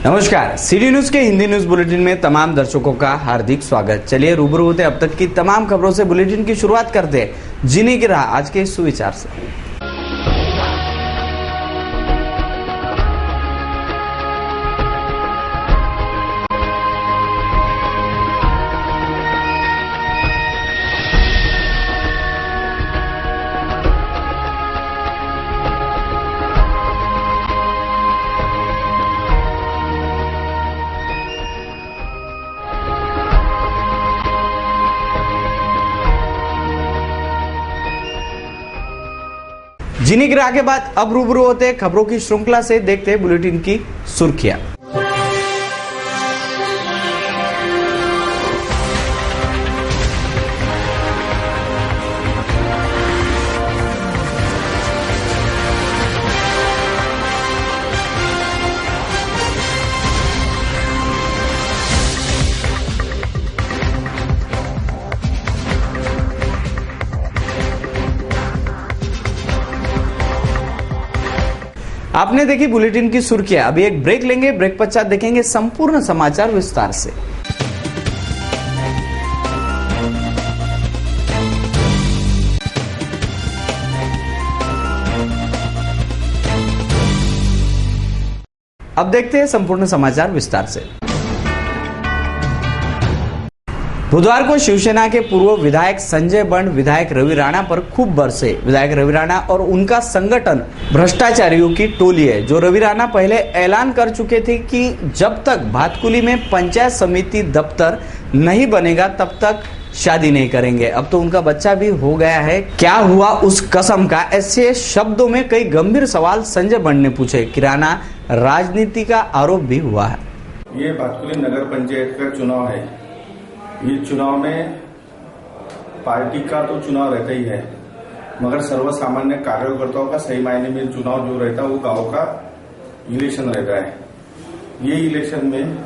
नमस्कार, city news के Hindi news bulletin में तमाम दर्शकों का हार्दिक स्वागत। चलिए रूबरू होते अब तक की तमाम खबरों से बुलेटिन की शुरुआत करते हैं जीने की राह आज के सुविचार से। जीने की राह के बाद अब रूबरू होते हैं खबरों की श्रृंखला से, देखते हैं बुलेटिन की सुर्खियां। आपने देखी बुलेटिन की सुर्खियां। अभी एक ब्रेक लेंगे, ब्रेक पश्चात देखेंगे संपूर्ण समाचार विस्तार से। अब देखते हैं संपूर्ण समाचार विस्तार से। बुधवार को शिवसेना के पूर्व विधायक संजय बंड विधायक रवि राणा पर खूब बरसे। विधायक रवि राणा और उनका संगठन भ्रष्टाचारियों की टोली है, जो रवि राणा पहले ऐलान कर चुके थे कि जब तक भातकुली में पंचायत समिति दफ्तर नहीं बनेगा तब तक शादी नहीं करेंगे। अब तो उनका बच्चा भी हो गया है, क्या हुआ उस कसम का? ऐसे शब्दों में कई गंभीर सवाल संजय बंड ने पूछे। किराना राजनीति का आरोप भी हुआ है। ये भातकुली नगर पंचायत का चुनाव है। ये चुनाव में पार्टी का तो चुनाव रहता ही है, मगर सर्वसामान्य कार्यकर्ताओं का सही मायने में चुनाव जो रहता है वो गांव का इलेक्शन रहता है। ये इलेक्शन में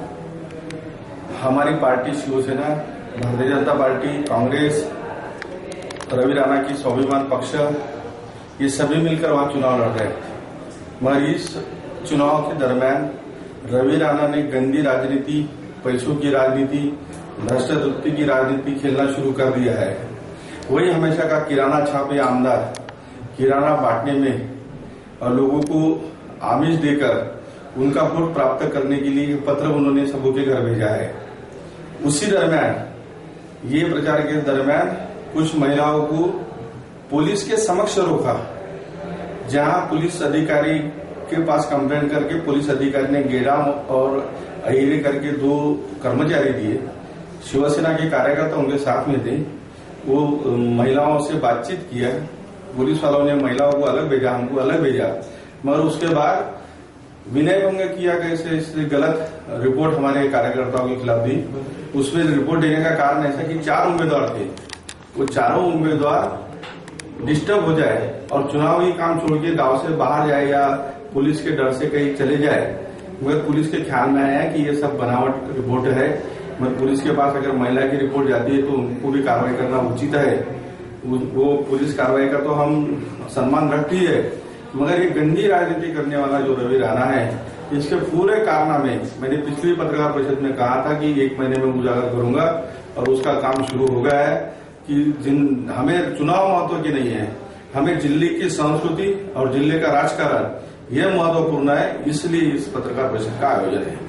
हमारी पार्टी शिवसेना, भारतीय जनता पार्टी, कांग्रेस, रवि राणा की स्वाभिमान पक्ष, ये सभी मिलकर वहां चुनाव लड़ रहे हैं। मगर इस चुनाव के दरमियान रवि राणा ने गंदी राजनीति, पैसों की राजनीति, भ्रष्टाचार की राजनीति खेलना शुरू कर दिया है। वही हमेशा का किराना छापे आमदार, किराना बांटने में और लोगों को आमिष देकर उनका वोट प्राप्त करने के लिए पत्र उन्होंने सबों के घर भेजा है। उसी दरमियान ये प्रचार के दरमियान कुछ महिलाओं को पुलिस के समक्ष रोका, जहां पुलिस अधिकारी के पास कंप्लेंट करके पुलिस अधिकारी ने गेड़ा और अहिरे करके 2 कर्मचारी दिए। शिवसेना के कार्यकर्ता उनके साथ में थे। वो महिलाओं से बातचीत किया, पुलिस वालों ने महिलाओं को अलग भेजा, हमको अलग भेजा, मगर उसके बाद विनय भंग किया कैसे गलत रिपोर्ट हमारे कार्यकर्ताओं के खिलाफ दी। उसमें रिपोर्ट देने का कारण ऐसा कि 4 उम्मीदवार थे, वो चारों उम्मीदवार डिस्टर्ब हो जाए और चुनावी काम छोड़ के गांव से बाहर जाए या पुलिस के डर से कहीं चले जाए। मगर पुलिस के ख्याल में आया कि ये सब बनावट रिपोर्ट है। मगर पुलिस के पास अगर महिला की रिपोर्ट जाती है तो उनको भी कार्रवाई करना उचित है। वो पुलिस कार्रवाई का तो हम सम्मान रखती है, मगर ये गंदी राजनीति करने वाला जो रवि राणा है, इसके पूरे कारनामे मैंने पिछली पत्रकार परिषद में कहा था कि 1 महीने में उजागर करूंगा और उसका काम शुरू हो गया है कि हमें चुनाव महत्व की नहीं है, हमें जिले की संस्कृति और जिले का राजकारण यह महत्वपूर्ण है। इसलिए इस पत्रकार परिषद का आयोजन है।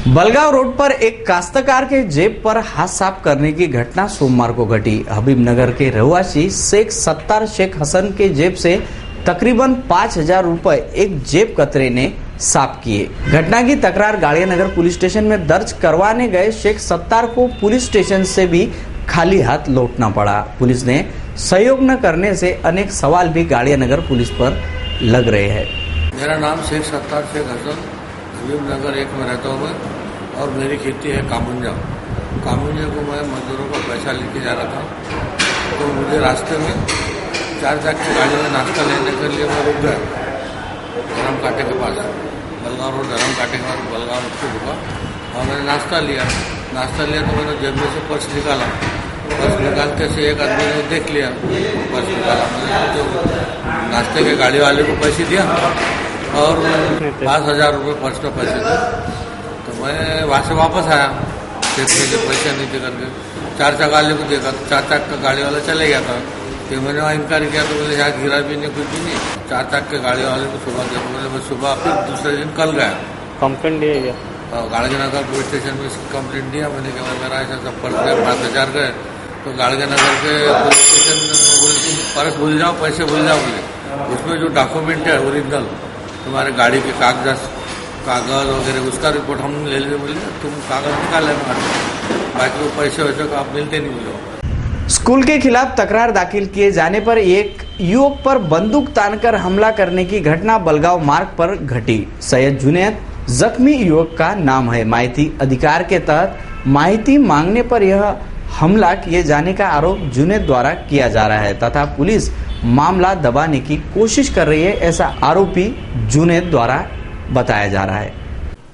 बलगांव रोड पर एक काश्तकार के जेब पर हाथ साफ करने की घटना सोमवार को घटी। हबीबनगर के रहवासी शेख सत्तार शेख हसन के जेब से तकरीबन 5,000 रुपए एक जेब कतरे ने साफ किए। घटना की तकरार गाड़ियानगर पुलिस स्टेशन में दर्ज करवाने गए शेख सत्तार को पुलिस स्टेशन से भी खाली हाथ लौटना पड़ा। पुलिस ने सहयोग न करने से अनेक सवाल भी गाड़ियानगर पुलिस पर लग रहे हैं। मेरा नाम शेख सत्तार शेख हसन, हबीबनगर 1 में रहता हूँ मैं, और मेरी खेती है कामुंजा को मैं मजदूरों का पैसा लेके जा रहा था, तो मुझे रास्ते में 4 चक्के गाड़ी में नाश्ता लेने के लिए मैं रुक गया धर्म काटे के पास, बलगांव रोड धर्म काटे के पास बलगांव रोड से रुका और मैंने नाश्ता लिया तो मैंने जेब में से पर्स निकाला। पर्स निकालते से एक आदमी ने देख लिया, पर्स निकाला, मैंने तो नाश्ते के गाड़ी वाले को पैसे दिया और 5,000 रुपये पर्स में पैसे थे। मैं वहाँ से वापस आया, देखने के पैसे नहीं दे करके 4 चक्का वाले को देखा तो 4 चक्का गाड़ी वाला चले गया था। फिर मैंने वहाँ इंक्वायरी किया तो बोले यहाँ गिरा भी नहीं, कुछ भी नहीं। 4 चक्के गाड़ी वाले को सुबह देखा, बोले मैं सुबह फिर दूसरे दिन कल गया, कंप्लेंट दिया गया। गाड़गेनगर पुलिस स्टेशन में इसकी कंप्लेंट दिया मैंने कि मेरा ऐसा सब पर्स गए, 5,000 गए। तो गाड़गेनगर के पुलिस स्टेशन बोले तुम पर्स भूल जाओ, पैसे भूल जाओ, बोले उसमें जो डॉक्यूमेंट है ओरिजिनल तुम्हारे गाड़ी के कागज वगैरह उसका रिपोर्ट हम ले लेंगे। बोले तुम कागज निकाले बाकी वो पैसे वैसे को आप मिलते नहीं बोलो। स्कूल के खिलाफ तकरार दाखिल किए जाने पर एक युवक पर बंदूक तानकर हमला करने की घटना बलगांव मार्ग पर घटी। सैयद जुनैद जख्मी युवक का नाम है। माहिती अधिकार के तहत माहिती मांगने पर यह हमला किए जाने का आरोप जुनैद द्वारा किया जा रहा है तथा पुलिस मामला दबाने की कोशिश कर रही है, ऐसा आरोपी जुनैद द्वारा बताया जा रहा है।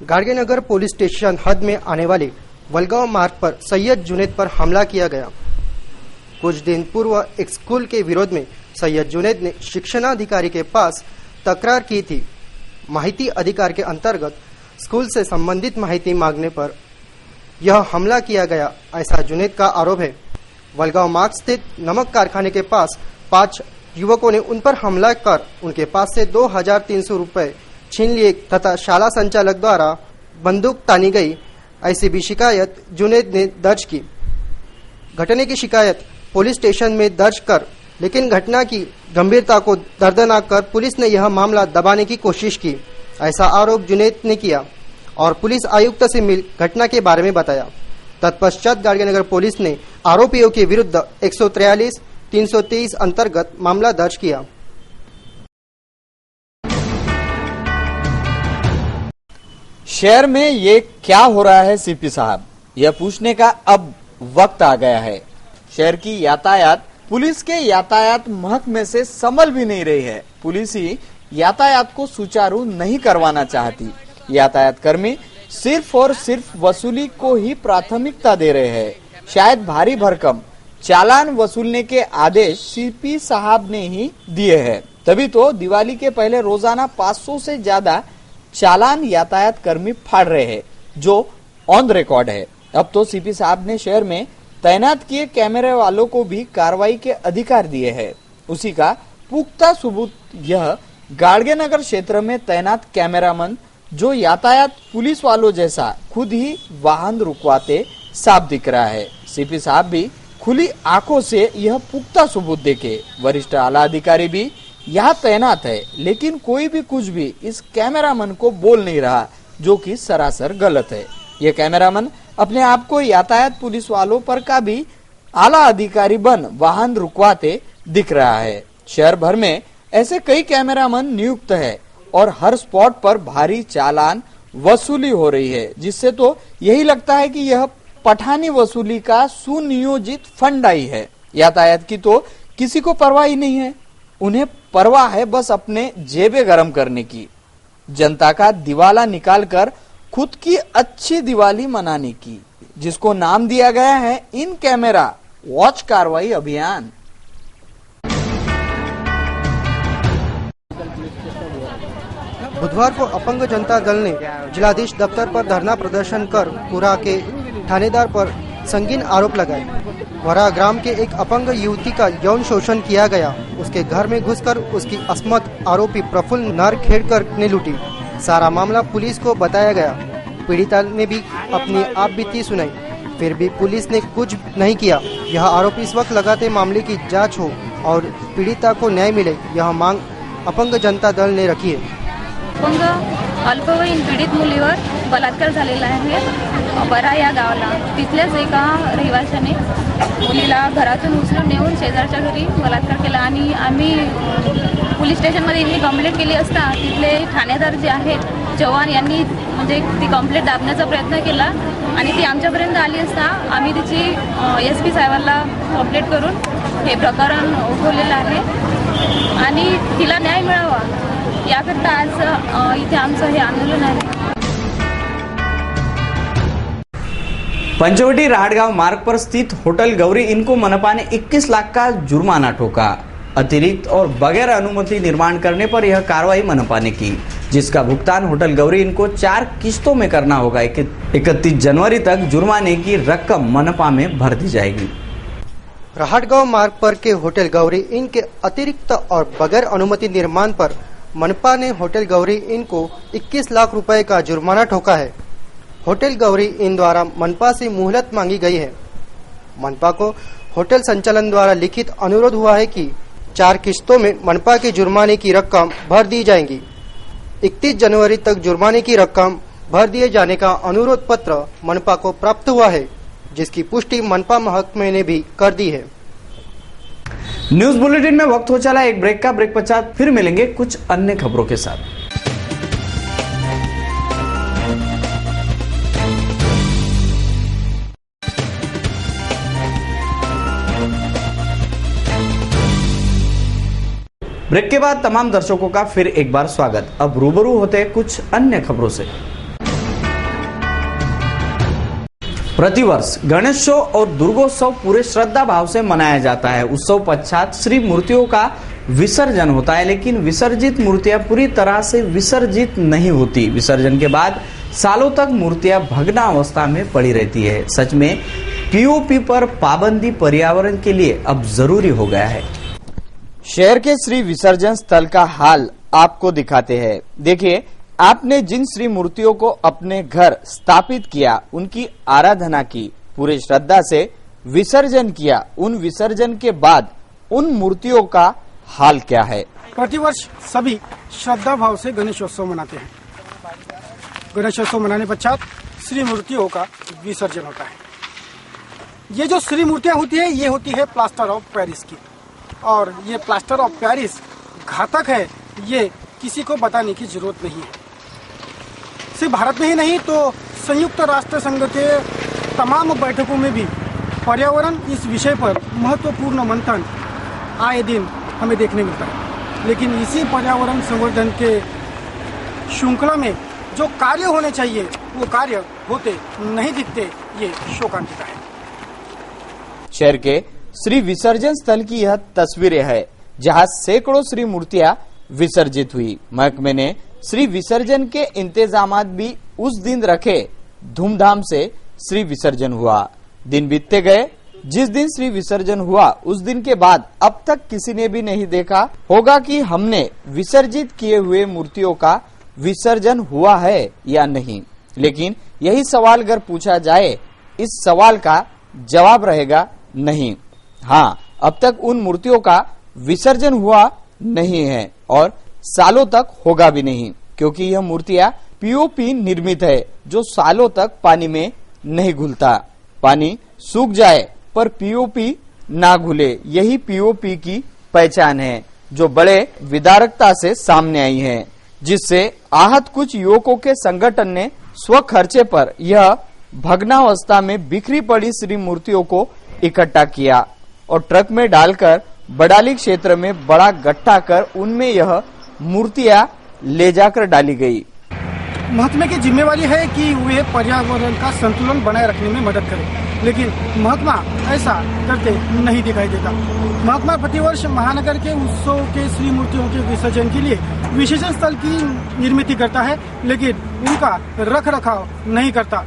गाड़गेनगर पुलिस स्टेशन हद में आने वाले बलगांव मार्ग पर सैयद जुनैद पर हमला किया गया। कुछ दिन पूर्व एक स्कूल के विरोध में सैयद जुनैद ने शिक्षणाधिकारी के पास तकरार की थी। माहिती अधिकार के अंतर्गत स्कूल से संबंधित माहिती मांगने पर यह हमला किया गया, ऐसा जुनैद का आरोप है। बलगांव मार्ग स्थित नमक कारखाने के पास 5 युवकों ने उन पर हमला कर उनके पास से 2,300 रुपए छीन लिए तथा शाला संचालक द्वारा बंदूक तानी गई, ऐसी भी शिकायत जुनैद ने दर्ज की। घटने की शिकायत पुलिस स्टेशन में दर्ज कर लेकिन घटना की गंभीरता को दर्दनाक कर पुलिस ने यह मामला दबाने की कोशिश की, ऐसा आरोप जुनैद ने किया और पुलिस आयुक्त से मिल घटना के बारे में बताया। तत्पश्चात गाड़गेनगर पुलिस ने आरोपियों के विरुद्ध 143, 323 अंतर्गत मामला दर्ज किया। शहर में ये क्या हो रहा है सीपी साहब, यह पूछने का अब वक्त आ गया है। शहर की यातायात पुलिस के यातायात महकमे से संभल भी नहीं रही है। पुलिस ही यातायात को सुचारू नहीं करवाना चाहती। यातायात कर्मी सिर्फ और सिर्फ वसूली को ही प्राथमिकता दे रहे हैं। शायद भारी भरकम चालान वसूलने के आदेश सीपी साहब ने ही दिए हैं, तभी तो दिवाली के पहले रोजाना 500 से ज्यादा चालान यातायात कर्मी फाड़ रहे हैं, जो ऑन रिकॉर्ड है। अब तो सीपी साहब ने शहर में तैनात किए कैमरे वालों को भी कार्रवाई के अधिकार दिए हैं। उसी का पुख्ता सबूत यह गाड़गेनगर क्षेत्र में तैनात कैमरामैन जो यातायात पुलिस वालों जैसा खुद ही वाहन रुकवाते साफ दिख रहा है। सीपी साहब भी खुली आंखों से यह पुख्ता सबूत देके। वरिष्ठ आला अधिकारी भी यहाँ तैनात है, लेकिन कोई भी कुछ भी इस कैमरामैन को बोल नहीं रहा, जो कि सरासर गलत है। यह कैमरामैन अपने आप को यातायात पुलिस वालों पर का भी आला अधिकारी बन वाहन रुकवाते दिख रहा है। शहर भर में ऐसे कई कैमरामैन नियुक्त है और हर स्पॉट पर भारी चालान वसूली हो रही है, जिससे तो यही लगता है कि यह पठानी वसूली का सुनियोजित फंड आई है। यातायात की तो किसी को परवाह ही नहीं है, उन्हें परवाह है बस अपने जेबें गरम करने की, जनता का दिवाला निकालकर खुद की अच्छी दिवाली मनाने की, जिसको नाम दिया गया है इन कैमरा वॉच कार्रवाई अभियान। बुधवार को अपंग जनता दल ने जिलाधीश दफ्तर पर धरना प्रदर्शन कर पुरा के थानेदार पर संगीन आरोप लगाए। वरा ग्राम के एक अपंग युवती का यौन शोषण किया गया। उसके घर में घुसकर उसकी अस्मत आरोपी प्रफुल्ल नारखेड़कर ने लूटी। सारा मामला पुलिस को बताया गया। पीड़िता ने भी अपनी आप बीती सुनाई, फिर भी पुलिस ने कुछ नहीं किया। यह आरोप इस वक्त लगाते मामले की जांच हो और पीड़िता को न्याय मिले, यह मांग अपंग जनता दल ने रखी है। अपंग अल्पवयीन पीडित मुलीवर बलात्कार झालेला आहे बरा या गावाला। तिथल्याच एका रहिवाशाने मुलीला घरातून उचलून नेऊन शेजारच्या घरी बलात्कार केला आणि आम्ही पोलीस स्टेशनमध्ये ही कंप्लेंट केली असता तिथले ठाणेदार जे आहेत जवान यांनी म्हणजे ती कंप्लेंट दाबण्याचा प्रयत्न केला आणि ती आमच्यापर्यंत आली असता आम्ही तिची SP साहेबांना कंप्लेंट करून हे प्रकरण उठवलेलं आहे आणि तिला न्याय मिळावा याकरता आज इथे आमचं हे आंदोलन आहे। पंचवटी राहटगांव मार्ग पर स्थित होटल गौरी इनको मनपा ने 21 लाख का जुर्माना ठोका। अतिरिक्त और बगैर अनुमति निर्माण करने पर यह कार्रवाई मनपा ने की। जिसका भुगतान होटल गौरी इन को 4 किस्तों में करना होगा। 31 जनवरी तक जुर्माने की रकम मनपा में भर दी जाएगी। राहटगांव मार्ग पर के होटल गौरी इन के अतिरिक्त और बगैर अनुमति निर्माण पर मनपा ने होटल गौरी इन को 21 लाख रुपए का जुर्माना ठोका है। होटल गौरी इन द्वारा मनपा से मोहलत मांगी गई है। मनपा को होटल संचालन द्वारा लिखित अनुरोध हुआ है कि 4 किस्तों में मनपा के जुर्माने की रकम भर दी जाएगी। 31 जनवरी तक जुर्माने की रकम भर दिए जाने का अनुरोध पत्र मनपा को प्राप्त हुआ है, जिसकी पुष्टि मनपा महकमे ने भी कर दी है। न्यूज बुलेटिन में वक्त हो चला एक ब्रेक का। ब्रेक पश्चात फिर मिलेंगे कुछ अन्य खबरों के साथ। ब्रेक के बाद तमाम दर्शकों का फिर एक बार स्वागत। अब रूबरू होते हैं कुछ अन्य खबरों से। प्रतिवर्ष गणेशोत्सव और दुर्गोत्सव पूरे श्रद्धा भाव से मनाया जाता है। उत्सव पश्चात श्री मूर्तियों का विसर्जन होता है, लेकिन विसर्जित मूर्तियां पूरी तरह से विसर्जित नहीं होती। विसर्जन के बाद सालों तक मूर्तियां भग्नावस्था में पड़ी रहती है। सच में पीओपी पर पाबंदी पर्यावरण के लिए अब जरूरी हो गया है। शहर के श्री विसर्जन स्थल का हाल आपको दिखाते हैं। देखिए, आपने जिन श्री मूर्तियों को अपने घर स्थापित किया, उनकी आराधना की, पूरे श्रद्धा से विसर्जन किया, उन विसर्जन के बाद उन मूर्तियों का हाल क्या है। प्रतिवर्ष सभी श्रद्धा भाव से गणेशोत्सव मनाते हैं। गणेशोत्सव मनाने पश्चात श्री मूर्तियों का विसर्जन होता है। ये जो श्री मूर्तियां होती है, ये होती है प्लास्टर ऑफ पेरिस की, और ये प्लास्टर ऑफ पेरिस घातक है, ये किसी को बताने की जरूरत नहीं है। सिर्फ भारत में ही नहीं तो संयुक्त राष्ट्र संघ के तमाम बैठकों में भी पर्यावरण इस विषय पर महत्वपूर्ण मंथन आए दिन हमें देखने मिलता है। लेकिन इसी पर्यावरण संवर्धन के श्रृंखला में जो कार्य होने चाहिए वो कार्य होते नहीं दिखते, ये शोकांतिका है। शहर के श्री विसर्जन स्थल की यह तस्वीरें है, जहां सैकड़ों श्री मूर्तियां विसर्जित हुई। महकमे ने श्री विसर्जन के इंतजामात भी उस दिन रखे। धूमधाम से श्री विसर्जन हुआ। दिन बीतते गए। जिस दिन श्री विसर्जन हुआ उस दिन के बाद अब तक किसी ने भी नहीं देखा होगा कि हमने विसर्जित किए हुए मूर्तियों का विसर्जन हुआ है या नहीं। लेकिन यही सवाल अगर पूछा जाए, इस सवाल का जवाब रहेगा नहीं। हाँ, अब तक उन मूर्तियों का विसर्जन हुआ नहीं है और सालों तक होगा भी नहीं, क्योंकि यह मूर्तियां पीओपी निर्मित है, जो सालों तक पानी में नहीं घुलता। पानी सूख जाए पर पीओपी ना घुले, यही पीओपी की पहचान है, जो बड़े विदारकता से सामने आई है, जिससे आहत कुछ युवकों के संगठन ने स्व खर्चे पर यह भग्नावस्था में बिखरी पड़ी श्री मूर्तियों को इकट्ठा किया और ट्रक में डालकर बडाली क्षेत्र में बड़ा गट्ठा कर उनमें यह मूर्तियां ले जाकर डाली गई। महकमे की जिम्मेवारी है कि वे पर्यावरण का संतुलन बनाए रखने में मदद करें, लेकिन महकमा ऐसा करते नहीं दिखाई देता। महकमा प्रतिवर्ष महानगर के उत्सव के श्री मूर्तियों के विसर्जन के लिए विसर्जन स्थल की निर्मित करता है, लेकिन उनका रख रखाव नहीं करता।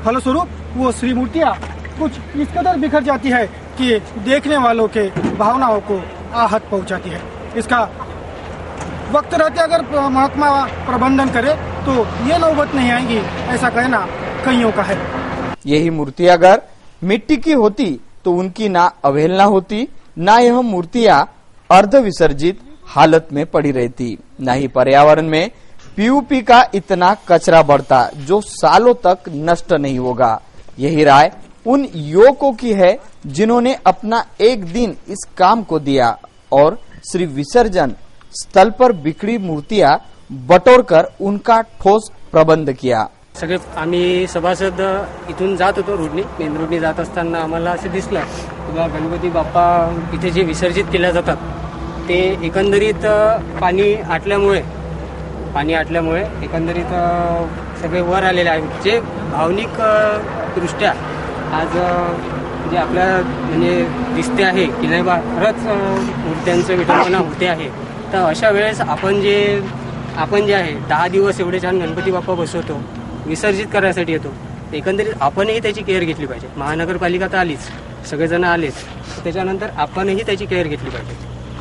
फलस्वरूप वो श्री मूर्तियाँ कुछ इस कदर बिखर जाती है कि देखने वालों के भावनाओं को आहत पहुंचाती है। इसका वक्त रहते अगर महकमा प्रबंधन करे तो ये नौबत नहीं आएगी, ऐसा कहना कईयों का है। यही मूर्ति अगर मिट्टी की होती तो उनकी ना अवहेलना होती, ना यह मूर्तियां अर्ध विसर्जित हालत में पड़ी रहती, ना ही पर्यावरण में पीओपी का इतना कचरा बढ़ता जो सालों तक नष्ट नहीं होगा। यही राय उन युवकों की है जिन्होंने अपना एक दिन इस काम को दिया और श्री विसर्जन स्थल पर बिखरी मूर्तियां बटोरकर उनका ठोस प्रबंध किया। सगळे आम्ही सभासद इथून जात होतो रोडनी, मेन रोडनी जात असताना आम्हाला असं दिसलं किंवा गणपती बाप्पा इथे जे विसर्जित केल्या जातात ते एकंदरीत पाणी आटल्यामुळे एकंदरीत सगळे वर आलेले आहेत, जे भावनिक दृष्ट्या आज जे आपल्या म्हणजे दिसते आहे की नाही बा खरंच मूर्त्यांचं विटंबना होते आहे। तर अशा वेळेस आपण जे आपण जे आहे 10 दिवस एवढे छान गणपती बाप्पा बसवतो, विसर्जित करायसाठी येतो, एकंदरीत आपणही त्याची केअर घेतली पाहिजे. महानगरपालिका तर आलीच, सगळेजण आलेच, त्याच्यानंतर आपणही त्याची केअर घेतली पाहिजे.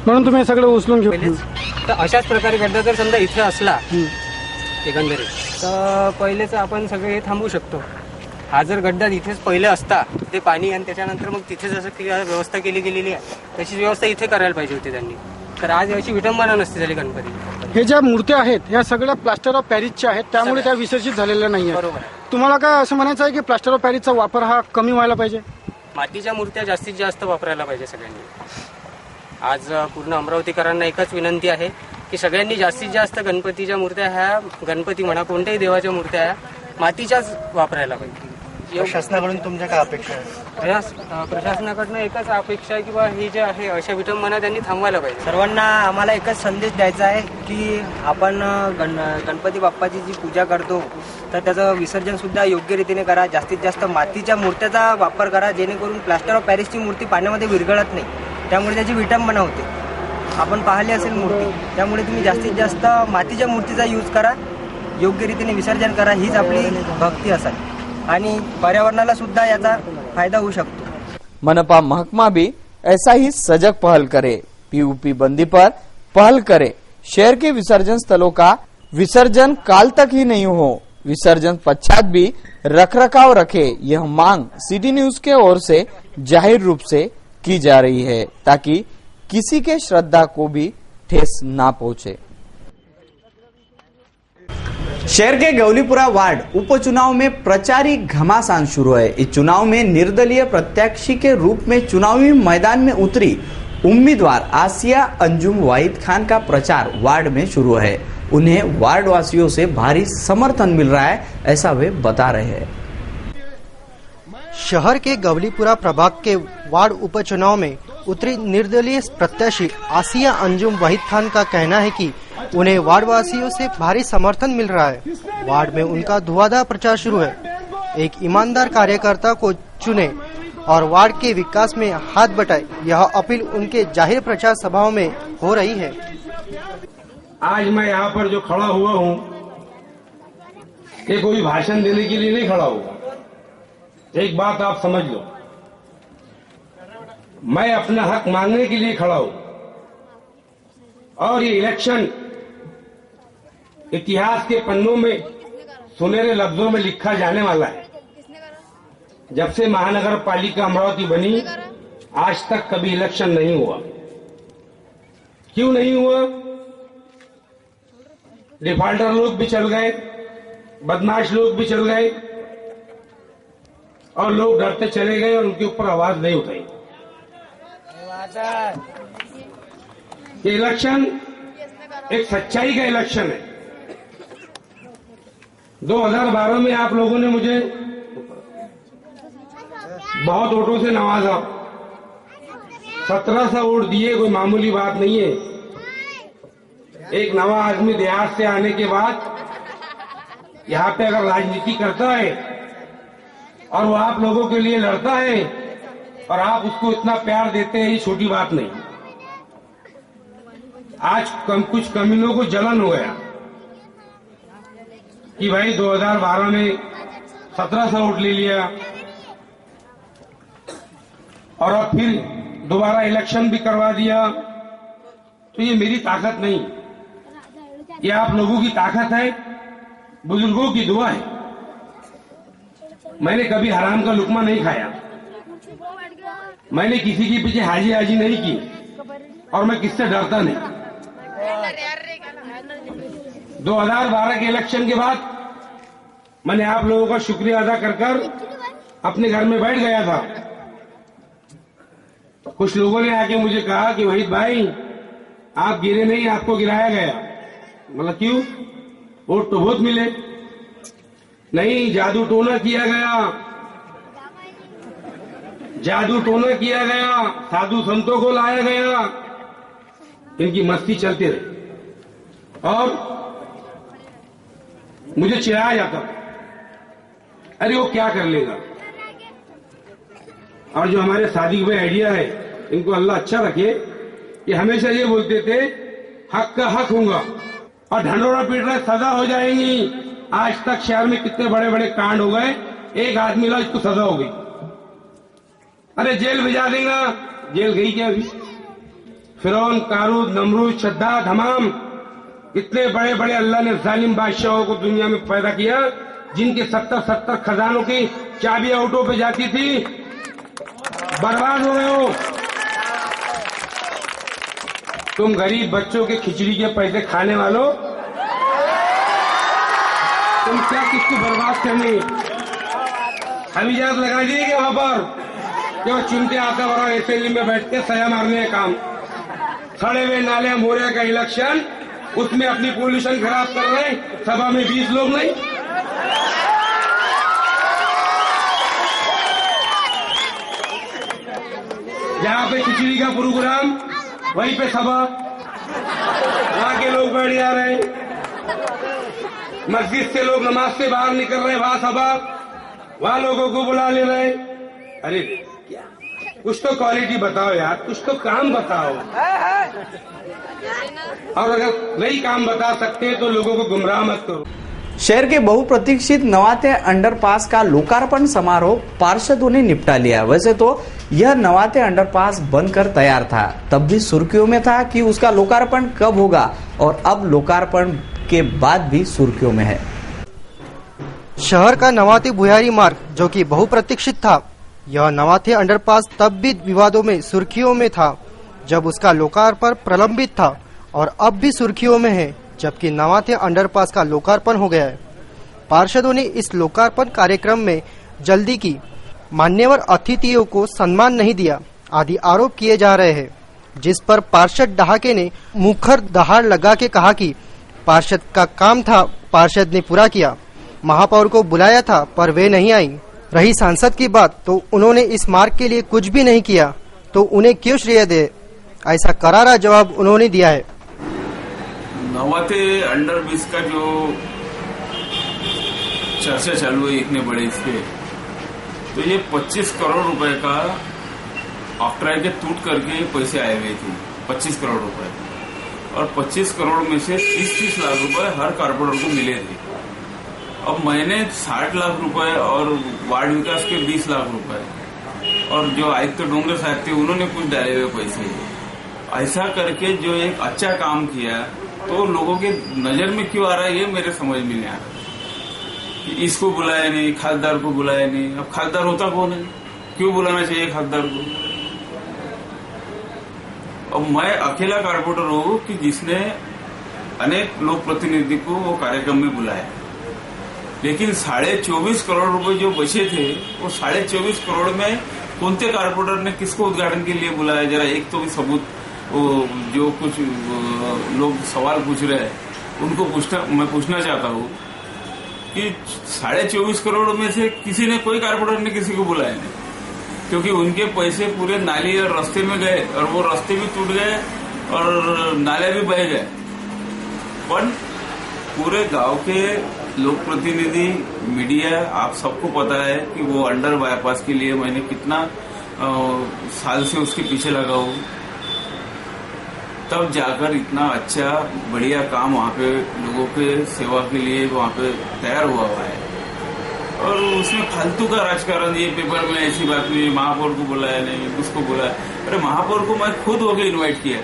म्हणून तुम्ही सगळं उचलून घेऊ. पहिलेच तर अशाच प्रकारे गड्डा जर समजा इथे असला एकंदरीत तर पहिलेच आपण सगळे हे थांबवू शकतो. हा जर गड्डा इथेच पहिले असता ते पाणी आणि त्याच्यानंतर मग तिथे जसं व्यवस्था केली गेलेली आहे तशीच व्यवस्था इथे करायला पाहिजे होती त्यांनी, तर आज याची विटंबना नसती झाली गणपती. हे ज्या मूर्त्या आहेत ह्या सगळ्या प्लास्टर ऑफ पॅरिसच्या आहेत, त्यामुळे त्या विसर्जित झालेल्या नाही आहेत. बरोबर आहे. तुम्हाला काय असं म्हणायचं आहे की प्लास्टर ऑफ पॅरिसचा वापर हा कमी व्हायला पाहिजे? मातीच्या मूर्त्या जास्तीत जास्त वापरायला पाहिजे सगळ्यांनी. आज पूर्ण अमरावतीकरांना एकच विनंती आहे की सगळ्यांनी जास्तीत जास्त गणपतीच्या मूर्त्या ह्या गणपती म्हणा कोणत्याही देवाच्या मूर्त्या ह्या मातीच्याच वापरायला पाहिजे. शासनाकडून तुमच्या काय अपेक्षा आहे? प्रशासनाकडनं एकच अपेक्षा आहे की बा हे जे आहे अशा विटंबना त्यांनी थांबवायला पाहिजे. सर्वांना आम्हाला एकच संदेश द्यायचा आहे की आपण गणपती बाप्पाची जी पूजा करतो तर त्याचं विसर्जन सुद्धा योग्य रीतीने करा. जास्तीत जास्त मातीच्या मूर्त्याचा वापर करा, जेणेकरून प्लास्टर ऑफ पॅरिसची मूर्ती पाण्यामध्ये विरघळत नाही, त्यामुळे त्याची विटंबना होते. आपण पाहिली असेल मूर्ती, त्यामुळे तुम्ही जास्तीत जास्त मातीच्या मूर्तीचा यूज करा, योग्य रीतीने विसर्जन करा, हीच आपली भक्ती असावी आणि पर्यावरणाला सुद्धा याचा फायदा होऊ शकतो. मनपा महकमा भी ऐसा ही सजग पहल करे, पीयूपी बंदी पर पहल करे, शहर के विसर्जन स्थलों का विसर्जन काल तक ही नहीं हो, विसर्जन पश्चात भी रखरखाव रखे, यह मांग सिटी न्यूज के ओर से जाहिर रूप से की जा रही है ताकि किसी के श्रद्धा को भी ठेस ना पहुंचे. शहर के गौलीपुरा वार्ड उपचुनाव में प्रचारी घमासान शुरू है. इस चुनाव में निर्दलीय प्रत्याशी के रूप में चुनावी मैदान में उतरी उम्मीदवार आसिया अंजुम वाहिद खान का प्रचार वार्ड में शुरू है. उन्हें वार्ड वासियों से भारी समर्थन मिल रहा है, ऐसा वे बता रहे हैं. शहर के गवलीपुरा प्रभाग के वार्ड उपचुनाव में उतरी निर्दलीय प्रत्याशी आसिया अंजुम वाहिद खान का कहना है कि उन्हें वार्ड वासियों से भारी समर्थन मिल रहा है. वार्ड में उनका धुआंधार प्रचार शुरू है. एक ईमानदार कार्यकर्ता को चुने और वार्ड के विकास में हाथ बटाए, यह अपील उनके जाहिर प्रचार सभाओं में हो रही है. आज मैं यहाँ पर जो खड़ा हुआ हूँ ये कोई भाषण देने के लिए नहीं खड़ा हुआ. एक बात आप समझ लो, मैं अपना हक मांगने के लिए खड़ा हूं और ये इलेक्शन इतिहास के पन्नों में सुनहरे लफ्जों में लिखा जाने वाला है. जब से महानगर पालिका अमरावती बनी आज तक कभी इलेक्शन नहीं हुआ. क्यों नहीं हुआ? डिफॉल्टर लोग भी चल गए, बदमाश लोग भी चल गए और लोग डरते चले गए और उनके ऊपर आवाज नहीं उठाई. ये इलेक्शन एक सच्चाई का इलेक्शन है. 2012 में आप लोगों ने मुझे बहुत वोटों से नवाजा. 1700 वोट दिए, कोई मामूली बात नहीं है. एक नवा आदमी देहात से आने के बाद यहाँ पे अगर राजनीति करता है और वो आप लोगों के लिए लड़ता है और आप उसको इतना प्यार देते हैं, ये छोटी बात नहीं. आज कुछ कमीनों को जलन हो गया कि भाई 2012 में 1700 वोट ले लिया और अब फिर दोबारा इलेक्शन भी करवा दिया. तो ये मेरी ताकत नहीं, ये आप लोगों की ताकत है, बुजुर्गों की दुआ है. मैंने कभी हराम का लुकमा नहीं खाया, मैंने किसी के पीछे हाजी हाजी नहीं की और मैं किससे डरता नहीं. 2012 के इलेक्शन के बाद मैंने आप लोगों का शुक्रिया अदा कर अपने घर में बैठ गया था. कुछ लोगों ने आके मुझे कहा कि वहीद भाई आप गिरे नहीं, आपको गिराया गया. मतलब क्यों? वोट तो बहुत मिले. नहीं, जादू टोना किया गया, जादू टोना किया गया, साधु संतों को लाया गया, इनकी मस्ती चलती रही और मुझे चिढ़ाया जाता. अरे वो क्या कर लेगा. और जो हमारे सादिक भाई आइडिया है, इनको अल्लाह अच्छा रखे, ये हमेशा ये बोलते थे हक का हक होगा. और ढंढोरा पीट रहे सजा हो जाएगी। आज तक शहर में कितने बड़े बड़े कांड हो गए, एक आदमी ला इसको सजा हो गई, अरे जेल भेजा देगा, जेल गई क्या अभी? फिरौन, कारूद, नमरूद, शद्दाद, हमाम, इतने बड़े बड़े अल्लाह ने जालिम बादशाहों को दुनिया में पैदा किया, जिनके 70 खजानों की चाबी ऑटो पे जाती थी। बर्बाद हो गए हो तुम, गरीब बच्चों के खिचड़ी के पैसे खाने वालों, तुम क्या किसको बर्बाद करने? हवाईजहाज लगा दिए क्या वहां पर? क्यों चुनते आता बड़ा असेंबली में बैठ के सया मारने का काम? सड़े हुए नाले मोरिया का इलेक्शन, उसमें अपनी पोल्यूशन खराब कर रहे हैं, सभा में 20 लोग नहीं। जहां पे खिचड़ी का प्रोग्राम, वहीं पे सभा, वहां के लोग बैठ जा रहे हैं। मस्जिद से लोग नमाज से बाहर निकल रहे, वहां सभा, वहां लोगों को बुला ले रहे। अरे कुछ तो क्वालिटी बताओ यार, कुछ तो काम बताओ। और अगर नहीं काम बता सकते तो लोगों को गुमराह मत करो। शहर के बहुप्रतीक्षित नवाते अंडरपास का लोकार्पण समारोह पार्षदों ने निपटा लिया। वैसे तो यह नवाते अंडरपास बनकर तैयार था, तब भी सुर्खियों में था कि उसका लोकार्पण कब होगा, और अब लोकार्पण के बाद भी सुर्खियों में है। शहर का नवाते बुहारी मार्ग, जो कि बहुप्रतीक्षित था, यह नवाते अंडरपास तब भी विवादों में सुर्खियों में था जब उसका लोकार्पण प्रलंबित था, और अब भी सुर्खियों में है जबकि नवाते अंडरपास का लोकार्पण हो गया है। पार्षदों ने इस लोकार्पण कार्यक्रम में जल्दी की, मान्यवर अतिथियों को सम्मान नहीं दिया आदि आरोप किए जा रहे हैं, जिस पर पार्षद डहाके ने मुखर दहाड़ लगा के कहा कि पार्षद का काम था, पार्षद ने पूरा किया। महापौर को बुलाया था पर वे नहीं आई। रही सांसद की बात, तो उन्होंने इस मार्ग के लिए कुछ भी नहीं किया, तो उन्हें क्यों श्रेय दे? ऐसा करारा जवाब उन्होंने दिया है। नवाते अंडरब्रिज का जो चर्चा चालू है इतने बड़े इसके, तो ये 25 करोड़ रुपए का ऑक्ट्राई के टूट करके पैसे आए हुए थे, 25 करोड़ रुपए, और 25 करोड़ में से 30-30 लाख रुपए हर कारपोरेटर को मिले थे। अब मैंने 60 लाख रुपए और वार्ड विकास के 20 लाख रुपए, और जो आयुक्त डोंगर साहब थे उन्होंने कुछ डाले हुए पैसे, ऐसा करके जो एक अच्छा काम किया, तो लोगों के नजर में क्यों आ रहा है ये मेरे समझ में नहीं आ रहा। इसको बुलाया नहीं, खासदार को बुलाया नहीं। अब खासदार होता कौन है, क्यों बुलाना चाहिए खासदार को? अब मैं अकेला कारपोरेटर हूँ कि जिसने अनेक लोक प्रतिनिधि को वो कार्यक्रम में बुलाया, लेकिन 24.5 करोड़ रुपए जो बचे थे, वो 24.5 करोड़ में कौन-से कारपोरेटर ने किसको उद्घाटन के लिए बुलाया? जरा एक तो भी सबूत, वो जो कुछ लोग सवाल पूछ रहे हैं उनको मैं पूछना चाहता हूँ कि 24.5 करोड़ में से किसी ने, कोई कारपोरेटर ने किसी को बुलाया नहीं, क्योंकि उनके पैसे पूरे नाली और रास्ते में गए, और वो रास्ते भी टूट गए और नाले भी बह गए। पर पूरे गांव के लोक प्रतिनिधि, मीडिया, आप सबको पता है कि वो अंडर बाईपास के लिए मैंने कितना साल से उसके पीछे लगा हूँ, तब जाकर इतना अच्छा बढ़िया काम वहाँ पे लोगों के सेवा के लिए वहाँ पे तैयार हुआ है। और उसमें फालतू का राजकारण, ये पेपर में ऐसी बात नहीं, महापौर को बुलाया नहीं, उसको बुलाया। अरे महापौर को मैं खुद होके इनवाइट किया,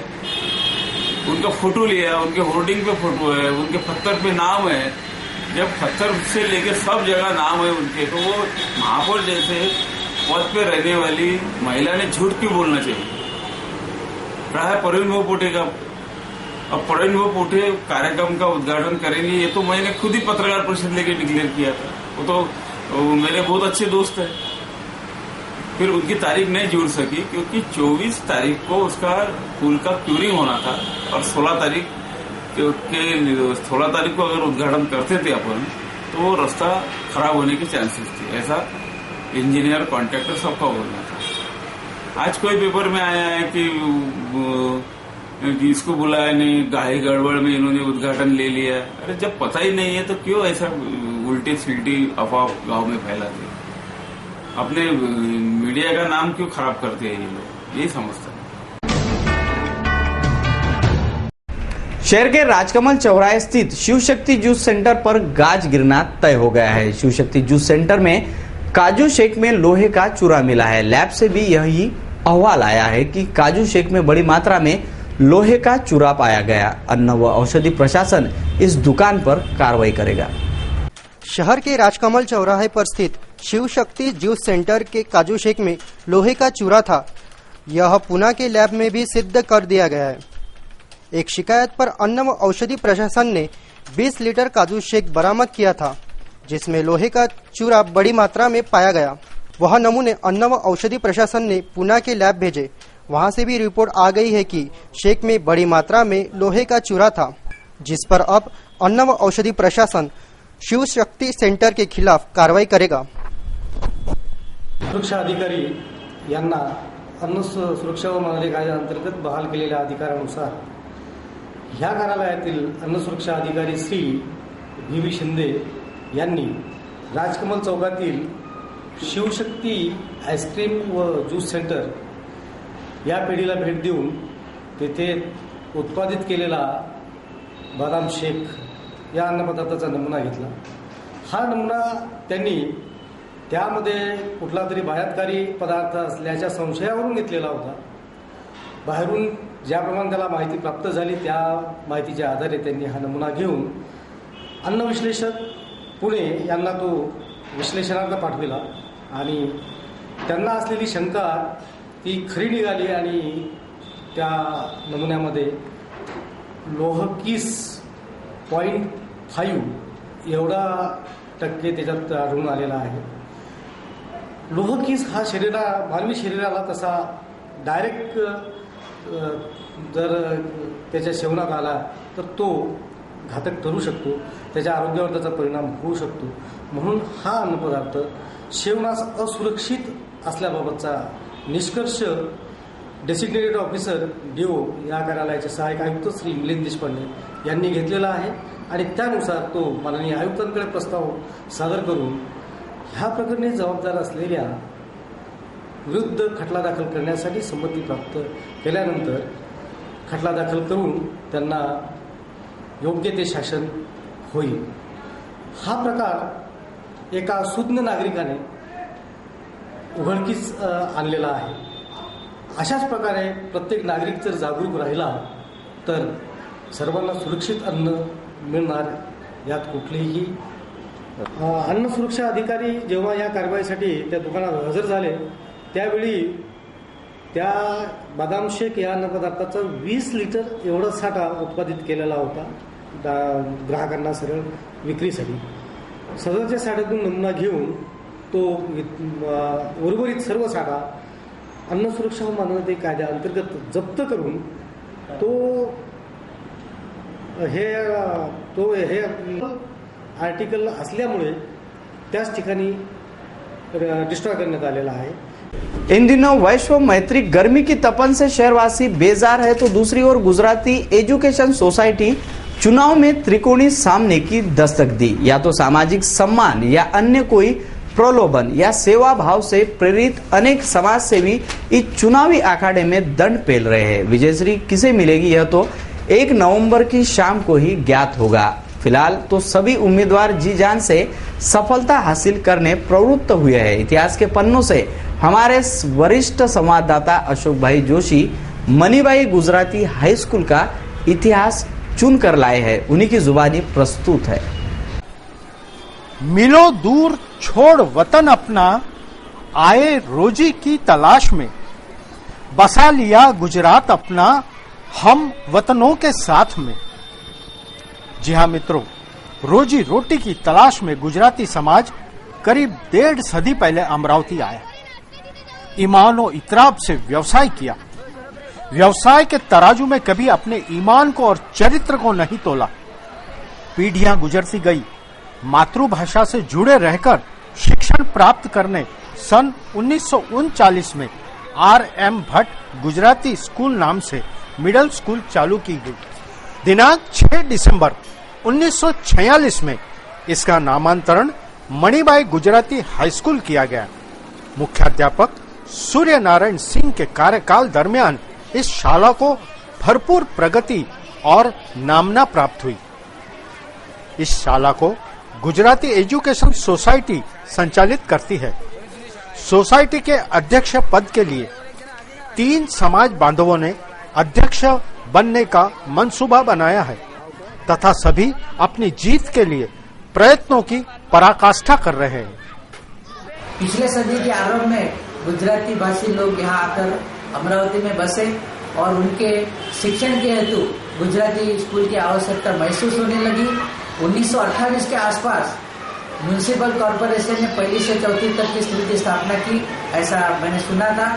उनका फोटो लिया, उनके होर्डिंग पे फोटो है, उनके पत्थर पे नाम है। जब पत्थर से लेके सब जगह नाम है उनके, तो वो महापौर जैसे पद पे रहने वाली महिला ने झूठ क्यों बोलना चाहिए? रहा है प्रवीण भाऊ पोटे का, अब प्रवीण भाऊ पोटे कार्यक्रम का उद्घाटन करेंगे, ये तो मैंने खुद ही पत्रकार परिषद लेके डिक्लेयर किया था। वो तो मेरे बहुत अच्छे दोस्त है। फिर उनकी तारीख नहीं जुड़ सकी क्योंकि 24 तारीख को उसका पुल का क्यूरिंग होना था, और 16 तारीख को अगर उद्घाटन करते थे अपन, तो वो रास्ता खराब होने के चांसेस थे, ऐसा इंजीनियर कॉन्ट्रैक्टर सबका बोलना था। आज कोई पेपर में आया है कि इसको बुलाया नहीं, गाही गड़बड़ में इन्होंने उद्घाटन ले लिया। अरे जब पता ही नहीं है तो क्यों ऐसा उल्टी सिल्टी अफवाह गांव में फैलाते? अपने मीडिया का नाम क्यों खराब करते हैं ये लोग, यही समझता है। शहर के राजकमल चौराहे स्थित शिवशक्ति जूस सेंटर पर गाज गिरना तय हो गया है। शिवशक्ति जूस सेंटर में काजू शेक में लोहे का चूरा मिला है। लैब से भी यही अहवाल आया है कि काजू शेक में बड़ी मात्रा में लोहे का चूरा पाया गया। अन्न व औषधि प्रशासन इस दुकान पर कार्रवाई करेगा। शहर के राजकमल चौराहे पर स्थित शिवशक्ति जूस सेंटर के काजू शेक में लोहे का चूरा था। यह पुणे के लैब में भी सिद्ध कर दिया गया है। एक शिकायत पर अन्न व औषधि प्रशासन ने 20 लीटर काजू शेक बरामद किया था, जिसमें लोहे का चूरा बड़ी मात्रा में पाया गया। वह नमूने अन्न व औषधि प्रशासन ने पुणे के लैब भेजे। वहां से भी रिपोर्ट आ गई है कि शेक में बड़ी मात्रा में लोहे का चूरा था, जिस पर अब अन्न व औषधि प्रशासन शिवशक्ति सेंटर के खिलाफ कार्रवाई करेगा। सुरक्षा अधिकारी यांना अन्न सुरक्षा व मानवी कायद्याअंतर्गत बहाल केलेल्या अधिकारानुसार ह्या कार्यालयातील अन्न सुरक्षा अधिकारी श्री व्ही शिंदे यांनी राजकमल चौकातील शिवशक्ती आईस्क्रीम व ज्यूस सेंटर या पेढीला भेट देऊन तेथे उत्पादित केलेला बदाम शेक या अन्नपदार्थाचा नमुना घेतला। हा नमुना त्यांनी त्यामध्ये कुठला तरी बाह्यकारी पदार्थ असल्याच्या संशयावरून घेतलेला होता। बाहेरून ज्याप्रमाणे त्याला माहिती प्राप्त झाली त्या माहितीच्या आधारे त्यांनी हा नमुना घेऊन अन्न विश्लेषक पुणे यांना तो विश्लेषणार्थ पाठविला आणि त्यांना असलेली शंका ती खरी निघाली आणि त्या नमुन्यामध्ये लोहकीस 0.5 एवढा टक्के त्याच्यात आढळून आलेला आहे। लोहकीस हा मानवी शरीराला तसा डायरेक्ट जर त्याच्या सेवनात आला तर तो घातक ठरू शकतो, त्याच्या आरोग्यावर त्याचा परिणाम होऊ शकतो। म्हणून हा अन्नपदार्थ सेवनास असुरक्षित असल्याबाबतचा निष्कर्ष डेसिग्नेटेड ऑफिसर डीओ या कार्यालयाचे सहाय्यक आयुक्त श्री मिलिंद देशपांडे यांनी घेतलेला आहे आणि त्यानुसार तो माननीय आयुक्तांकडे प्रस्ताव सादर करून ह्या प्रकरणी जबाबदार असलेल्या विरुद्ध खटला दाखल करण्यासाठी संमती प्राप्त केल्यानंतर खटला दाखल करून त्यांना योग्य ते शासन होईल। हा प्रकार एका सुज्ञ नागरिकाने उघडकीस आणलेला आहे। अशाच प्रकारे प्रत्येक नागरिक जर जागरूक राहिला तर सर्वांना सुरक्षित अन्न मिळणार, यात कुठलीही अन्न सुरक्षा अधिकारी जेव्हा या कारवाईसाठी त्या दुकानात हजर झाले त्यावेळी त्या बदाम शेक या अन्नपदार्थाचा 20 लिटर एवढा साठा उत्पादित केलेला होता ग्राहकांना सरळ विक्रीसाठी। सदरच्या साठ्यातून नमुना घेऊन तो उर्वरित सर्व साठा अन्न सुरक्षा व मानवी कायद्याअंतर्गत जप्त करून हे आर्टिकल असल्यामुळे त्याच ठिकाणी डिस्ट्रॉय करण्यात आलेला आहे। इन दिनों वैश्व मैत्री गर्मी की तपन से शहरवासी बेजार है तो दूसरी ओर गुजराती एजुकेशन सोसाइटी चुनाव में त्रिकोणीय सामने की दस्तक दी। या तो सामाजिक सम्मान या अन्य कोई प्रलोभन या सेवा भाव से प्रेरित अनेक समाज सेवी इस चुनावी अखाड़े में दंड पेल रहे हैं। विजयश्री किसे मिलेगी यह तो 1 नवंबर की शाम को ही ज्ञात होगा। फिलहाल तो सभी उम्मीदवार जी जान से सफलता हासिल करने प्रवृत्त हुए हैं। इतिहास के पन्नों से हमारे वरिष्ठ संवाददाता अशोक भाई जोशी मनीबाई गुजराती हाई स्कूल का इतिहास चुन कर लाए हैं, उन्हीं की जुबानी प्रस्तुत है। मिलो दूर छोड़ वतन अपना, आए रोजी की तलाश में, बसा लिया गुजरात अपना हम वतनों के साथ में। जी हाँ मित्रों, रोजी रोटी की तलाश में गुजराती समाज करीब 1.5 सदी पहले अमरावती आया। ईमान और इतराब से व्यवसाय किया। व्यवसाय के तराजू में कभी अपने ईमान को और चरित्र को नहीं तोला। पीढ़ियां गुजरती गई। मातृभाषा से जुड़े रहकर शिक्षण प्राप्त करने सन 1939 में R.M. भट्ट गुजराती स्कूल नाम से मिडिल स्कूल चालू की गई। दिनांक 6 दिसंबर 1946 में इसका नामांतरण मणिबाई गुजराती हाई स्कूल किया गया। मुख्याध्यापक सूर्य नारायण सिंह के कार्यकाल दरमियान इस शाला को भरपूर प्रगति और नामना प्राप्त हुई। इस शाला को गुजराती एजुकेशन सोसाइटी संचालित करती है। सोसाइटी के अध्यक्ष पद के लिए 3 समाज बांधवों ने अध्यक्ष बनने का मंसूबा बनाया है तथा सभी अपनी जीत के लिए प्रयत्नों की पराकाष्ठा कर रहे हैं। पिछले सदी के आरंभ में गुजराती भाषी लोग यहाँ आकर अमरावती में बसे और उनके शिक्षण के हेतु गुजराती स्कूल की आवश्यकता महसूस होने लगी। 1928 के आसपास म्यूनिसिपल कॉरपोरेशन ने 1ली से 4th तक की स्कूल की स्थापना की, ऐसा मैंने सुना था।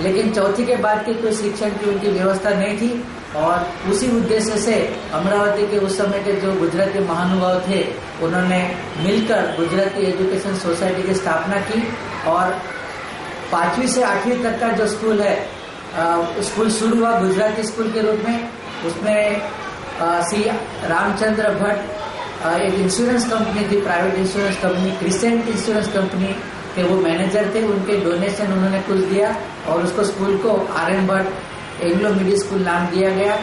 लेकिन 4th के बाद की कोई शिक्षण की उनकी व्यवस्था नहीं थी और उसी उद्देश्य से अमरावती के उस समय के जो गुजराती महानुभाव थे उन्होंने मिलकर गुजराती एजुकेशन सोसाइटी की स्थापना की और 5वीं से 8वीं तक का जो स्कूल है स्कूल शुरू हुआ गुजराती स्कूल के रूप में। उसमें श्री रामचंद्र भट्ट एक इंश्योरेंस कंपनी थी, private insurance company, crescent insurance company के वो मैनेजर थे। उनके डोनेशन उन्होंने कुछ दिया और उसको स्कूल को RM Bhatt Anglo middle school नाम दिया गया।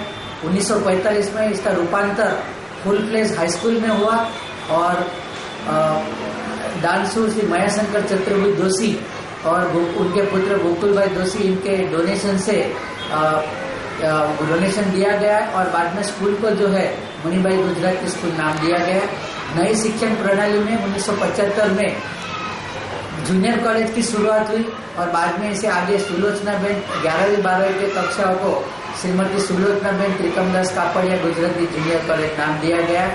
1945 में इसका रूपांतर फुल फ्लेज हाई स्कूल में हुआ और डांसू श्री मयाशंकर चतुर्भुज जोशी और उनके पुत्र गोकुल भाई जोशी इनके डोनेशन से डोनेशन दिया गया और बाद में स्कूल को जो है मणिबाई गुजराती स्कूल नाम दिया गया। नई शिक्षण प्रणाली में 1975 में जूनियर कॉलेज की शुरुआत हुई और बाद में इसे आगे सुलोचनाबेन 11वीं 12वीं के कक्षाओं को श्रीमती सुलोचनाबेन त्रिकमदास कापड़िया गुजराती जूनियर कॉलेज नाम दिया गया।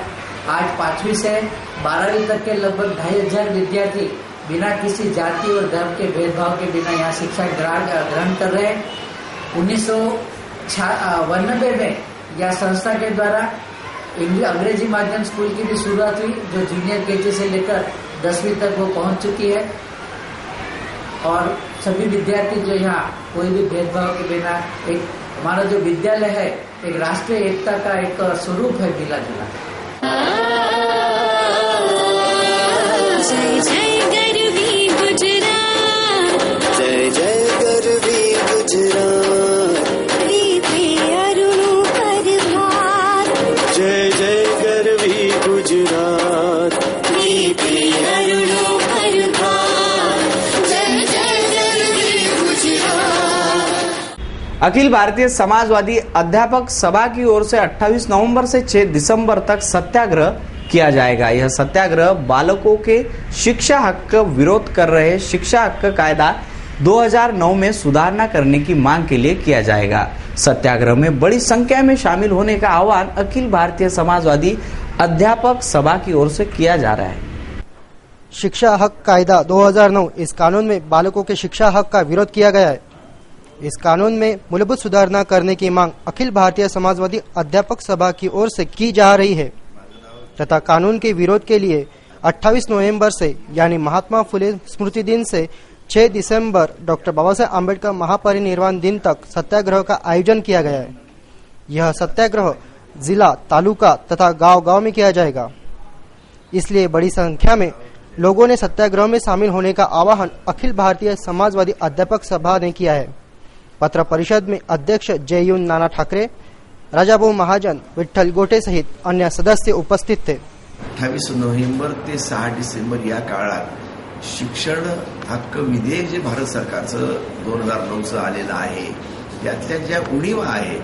आज 5वीं से 12वीं तक के लगभग 2500 विद्यार्थी बिना किसी जाति और धर्म के भेदभाव के बिना यहाँ शिक्षा ग्रहण कर रहे हैं। 1992 में यह संस्था के द्वारा अंग्रेजी माध्यम स्कूल की भी शुरुआत हुई जो जूनियर केजी से लेकर 10वीं तक वो पहुंच चुकी है और सभी विद्यार्थी जो यहाँ कोई भी भेदभाव के बिना एक हमारा जो विद्यालय है एक राष्ट्रीय एकता का एक स्वरूप है मिला जुला। जय जय गरवी गुजरात, जय जय गरवी गुजरात, प्रीति अरुणो प्रभात, जय जय गरवी गुजरात, प्रीति अरुणो प्रभात, जय जय गरवी गुजरात। अखिल भारतीय समाजवादी अध्यापक सभा की ओर से 28 नवंबर से 6 दिसंबर तक सत्याग्रह किया जाएगा। यह सत्याग्रह बालकों के शिक्षा हक का विरोध कर रहे शिक्षा हक कायदा 2009 में सुधारना करने की मांग के लिए किया जाएगा। सत्याग्रह में बड़ी संख्या में शामिल होने का आह्वान अखिल भारतीय समाजवादी अध्यापक सभा की ओर से किया जा रहा है। शिक्षा हक कायदा 2009 इस कानून में बालकों के शिक्षा हक का विरोध किया गया है। इस कानून में मूलभूत सुधारना करने की मांग अखिल भारतीय समाजवादी अध्यापक सभा की ओर से की जा रही है तथा कानून के विरोध के लिए 28 नवंबर से यानी महात्मा फुले स्मृति दिन से 6 दिसंबर डॉक्टर बाबा साहेब आम्बेडकर महापरिनिर्वाण दिन तक सत्याग्रह का आयोजन किया गया है। यह सत्याग्रह जिला, तालुका तथा गांव-गांव में किया जाएगा। इसलिए बड़ी संख्या में लोगों ने सत्याग्रह में शामिल होने का आह्वान अखिल भारतीय समाजवादी अध्यापक सभा ने किया है। पत्र परिषद में अध्यक्ष जययून नाना ठाकरे, राजाभाऊ महाजन, विठ्ठल गोटे सहित अन्य सदस्य उपस्थित थे। 28 नोव्हेंबर ते 6 डिसेंबर या काळात शिक्षण हक्क विधेयक जे भारत सरकारचं 2009चं आलेलं आहे त्यातल्या ज्या उणीवा आहेत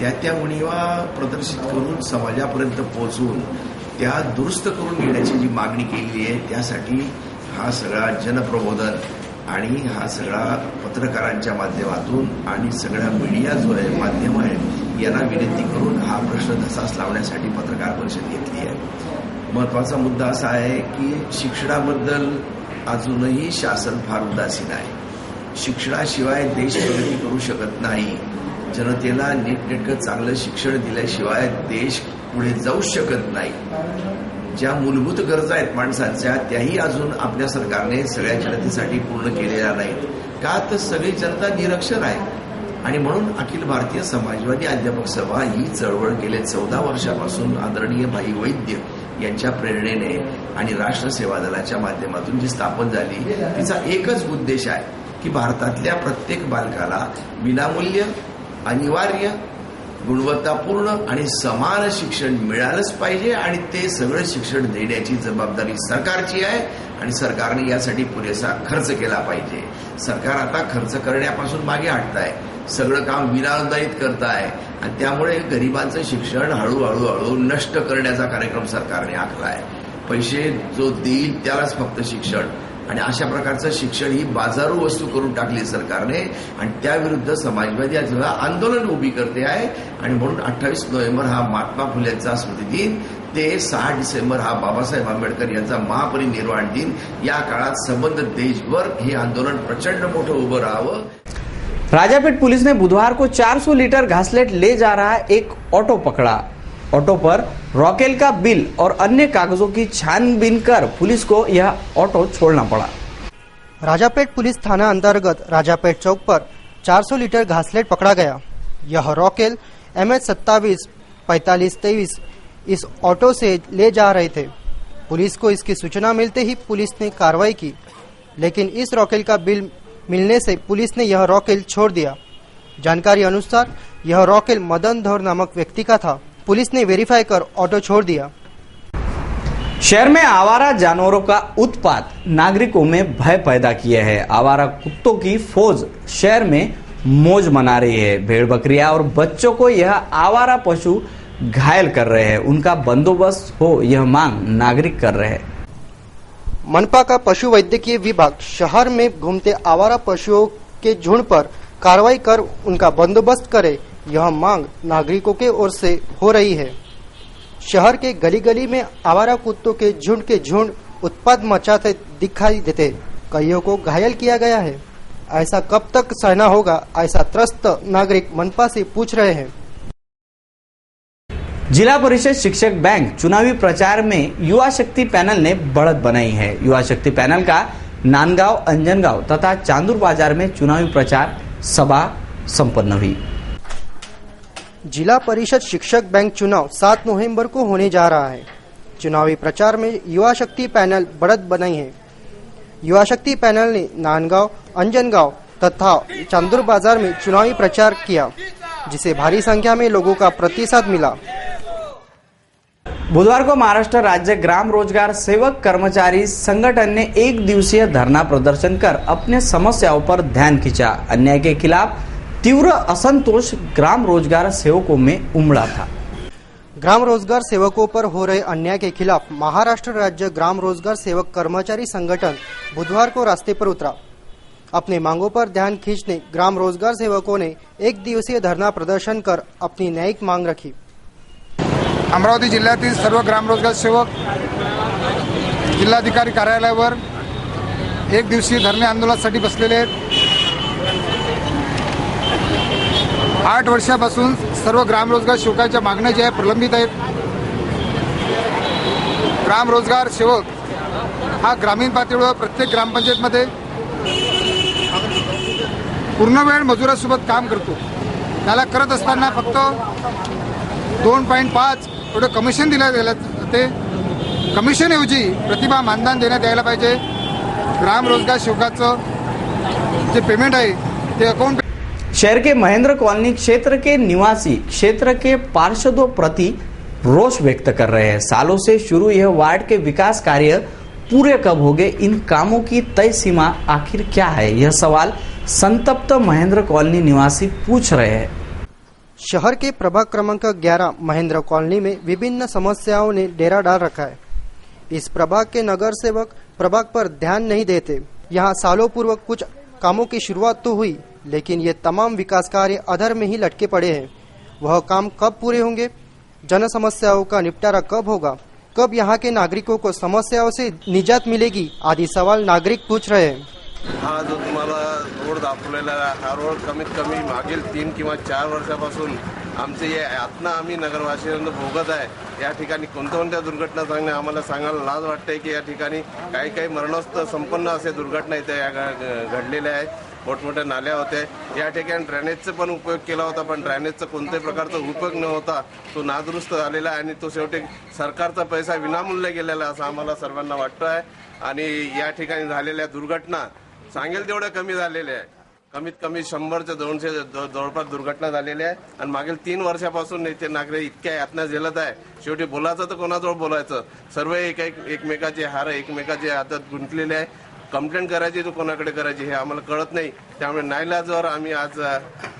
त्या उणीवा प्रदर्शित करून समाजापर्यंत पोहोचवून त्या दुरुस्त करून घेण्याची जी मागणी केली आहे त्यासाठी हा सगळा जनप्रबोधन आणि हा सगळा पत्रकारांच्या माध्यमातून आणि सगळ्या मीडिया जो आहे माध्यम आहे यांना विनंती करून हा प्रश्न धसास लावण्यासाठी पत्रकार परिषद घेतली आहे। महत्वाचा मुद्दा असा आहे की शिक्षणाबद्दल अजूनही शासन फार उदासीन आहे। शिक्षणाशिवाय देश प्रगती करू शकत नाही। जनतेला नीटनेटकं चांगलं शिक्षण दिल्याशिवाय देश पुढे जाऊ शकत नाही। ज्या मूलभूत गरजा आहेत माणसांच्या त्याही अजून आपल्या सरकारने सगळ्या जनतेसाठी पूर्ण केलेल्या नाहीत का तर सगळी जनता निरक्षर आहे आणि म्हणून अखिल भारतीय समाजवादी अध्यापक सभा ही चळवळ गेल्या 14 वर्षापासून आदरणीय भाई वैद्य यांच्या प्रेरणेने आणि राष्ट्र सेवा दलाच्या माध्यमातून जी स्थापन झाली तिचा एकच उद्देश आहे की भारतातल्या प्रत्येक बालकाला विनामूल्य अनिवार्य गुणवत्तापूर्ण आणि समान शिक्षण मिळालंच पाहिजे आणि ते सगळं शिक्षण देण्याची जबाबदारी सरकारची आहे आणि सरकारने यासाठी पुरेसा खर्च केला पाहिजे. सरकार आता खर्च करण्यापासून मागे हटत आहे, सगळं काम विनानुदानित करत आहे आणि त्यामुळे गरिबांचं शिक्षण हळूहळू नष्ट करण्याचा कार्यक्रम सरकारने आखला आहे. पैसे जो देईल त्यालाच फक्त शिक्षण आणि अशा प्रकारचं शिक्षण ही बाजारू वस्तू करून टाकली सरकारने आणि त्याविरुद्ध समाजवादी आज आंदोलन उभी करते आहे. आणि म्हणून 28 नोव्हेंबर हा महात्मा फुलेंचा स्मृतिदिन, ते 6 डिसेंबर हा बाबासाहेब आंबेडकर यांचा महापरिनिर्वाण दिन, या काळात संबंध देशभर हे आंदोलन प्रचंड मोठं उभं राहावं. राजापेट पुलिस ने बुधवार को 400 लीटर घासलेट ले जा रहा एक ऑटो पकड़ा. ऑटो पर रॉकेल का बिल और अन्य कागजों की छानबीन कर पुलिस को यह ऑटो छोड़ना पड़ा. राजापेट पुलिस थाना अंतर्गत राजापेट चौक पर 400 लीटर घासलेट पकड़ा गया. यह रॉकेल MH27 4523 इस ऑटो से ले जा रहे थे. पुलिस को इसकी सूचना मिलते ही पुलिस ने कार्रवाई की, लेकिन इस रॉकेल का बिल मिलने से पुलिस ने यह रॉकेल छोड़ दिया. जानकारी अनुसार यह रॉकेल मदन धौर नामक व्यक्ति का था. पुलिस ने वेरीफाई कर ऑटो छोड़ दिया. शहर में आवारा जानवरों का उत्पात नागरिकों में भय पैदा किए है. आवारा कुत्तों की फौज शहर में मौज मना रही है. भेड़ बकरियां और बच्चों को यह आवारा पशु घायल कर रहे हैं. उनका बंदोबस्त हो यह मांग नागरिक कर रहे हैं. मनपा का पशु वैद्यकीय विभाग शहर में घूमते आवारा पशुओं के झुंड पर कार्रवाई कर उनका बंदोबस्त करे, यह मांग नागरिकों के ओर से हो रही है. शहर के गली गली में आवारा कुत्तों के झुंड उत्पात मचाते दिखाई देते. कईयों को घायल किया गया है. ऐसा कब तक सहना होगा, ऐसा त्रस्त नागरिक मनपा से पूछ रहे हैं. जिला परिषद शिक्षक बैंक चुनावी प्रचार में युवा शक्ति पैनल ने बढ़त बनाई है. युवा शक्ति पैनल का नांदगांव, अंजनगांव तथा चांदूर बाजार में चुनावी प्रचार सभा संपन्न हुई. जिला परिषद शिक्षक बैंक चुनाव 7 नवंबर को होने जा रहा है. चुनावी प्रचार में युवा शक्ति पैनल बढ़त बनाई है. युवा शक्ति पैनल ने नांदगांव, अंजनगांव तथा चांदूर बाजार में चुनावी प्रचार किया, जिसे भारी संख्या में लोगों का प्रतिसाद मिला. बुधवार को महाराष्ट्र राज्य ग्राम रोजगार सेवक कर्मचारी संगठन ने 1 दिवसीय धरना प्रदर्शन कर अपने समस्याओं पर ध्यान खींचा. अन्याय के खिलाफ तीव्र असंतोष ग्राम रोजगार सेवकों में उमड़ा था. ग्राम रोजगार सेवकों पर हो रहे अन्याय के खिलाफ महाराष्ट्र राज्य ग्राम रोजगार सेवक कर्मचारी संगठन बुधवार को रास्ते पर उतरा. अपने मांगों पर ध्यान खींचने ग्राम रोजगार सेवकों ने 1 दिवसीय धरना प्रदर्शन कर अपनी न्यायिक मांग रखी. अमरावती जिल्ह्यातील सर्व ग्राम रोजगार सेवक जिल्हाधिकारी कार्यालयावर 1 दिवसीय धरणे आंदोलनासाठी बसलेले आहेत. 8 वर्षापासून सर्व ग्राम रोजगार सेवकांच्या मागण्या ज्या प्रलंबित आहेत. ग्राम रोजगार सेवक हा ग्रामीण पातळीवर प्रत्येक ग्रामपंचायतमध्ये पूर्णवेळ मजुरासोबत काम करतो. त्याला करत असताना फक्त 2.5 एवढं कमिशन दिलं जाते. कमिशनऐवजी प्रतिभा मानधन देण्यात यायला पाहिजे. ग्राम रोजगार सेवकाचं जे पेमेंट आहे ते अकाउंट. शहर के महेंद्र कॉलोनी क्षेत्र के निवासी क्षेत्र के पार्षदों प्रति रोष व्यक्त कर रहे हैं. सालों से शुरू यह वार्ड के विकास कार्य पूरे कब होंगे, इन कामों की तय सीमा आखिर क्या है, यह सवाल संतप्त महेंद्र कॉलोनी निवासी पूछ रहे हैं. शहर के प्रभाग क्रमांक 11 महेंद्र कॉलोनी में विभिन्न समस्याओं ने डेरा डाल रखा है. इस प्रभाग के नगर सेवक प्रभाग पर ध्यान नहीं देते. यहाँ सालों पूर्व कुछ कामों की शुरुआत तो हुई, लेकिन ये तमाम विकास कार्य अधर में ही लटके पड़े हैं. वह काम कब पूरे होंगे, जन समस्याओं का निपटारा कब होगा, कब यहाँ के नागरिकों को समस्याओं से निजात मिलेगी आदि सवाल नागरिक पूछ रहे हैं. हा जो तुम्हाला रोड दाखवलेला हा रोड कमीत कमी मागील 3 किंवा 4 वर्षापासून आमचे यातना आम्ही नगरवासियांना भोगत आहे. या ठिकाणी कोणत्या दुर्घटना सांगणे आम्हाला सांगायला लाज वाटते की या ठिकाणी काही मरणोत्तर संपन्न असे दुर्घटना इथे घडलेल्या आहेत. मोठमोठ्या नाल्या होत्या. या ठिकाणी ड्रेनेजचा पण उपयोग केला होता, पण ड्रेनेजचा कोणत्याही प्रकारचा उपयोग न होता तो नादुरुस्त झालेला आहे आणि तो शेवटी सरकारचा पैसा विनामूल्य गेलेला असं आम्हाला सर्वांना वाटतं आहे. आणि या ठिकाणी झालेल्या दुर्घटना सांगेल तेवढ्या कमी झालेल्या आहे. कमीत कमी 100 ते 200 जवळपास दुर्घटना झालेल्या आहे आणि मागील 3 वर्षापासून इथे नागरिक इतक्या यातना झेलत आहे. शेवटी बोलायचं तर कोणाजवळ बोलायचं, सर्व एकमेकाचे हार एकमेकाचे हातात गुंतलेले आहे. कंप्लेंट करायची तर कोणाकडे करायची हे आम्हाला कळत नाही. त्यामुळे नाईलाजावर आम्ही आज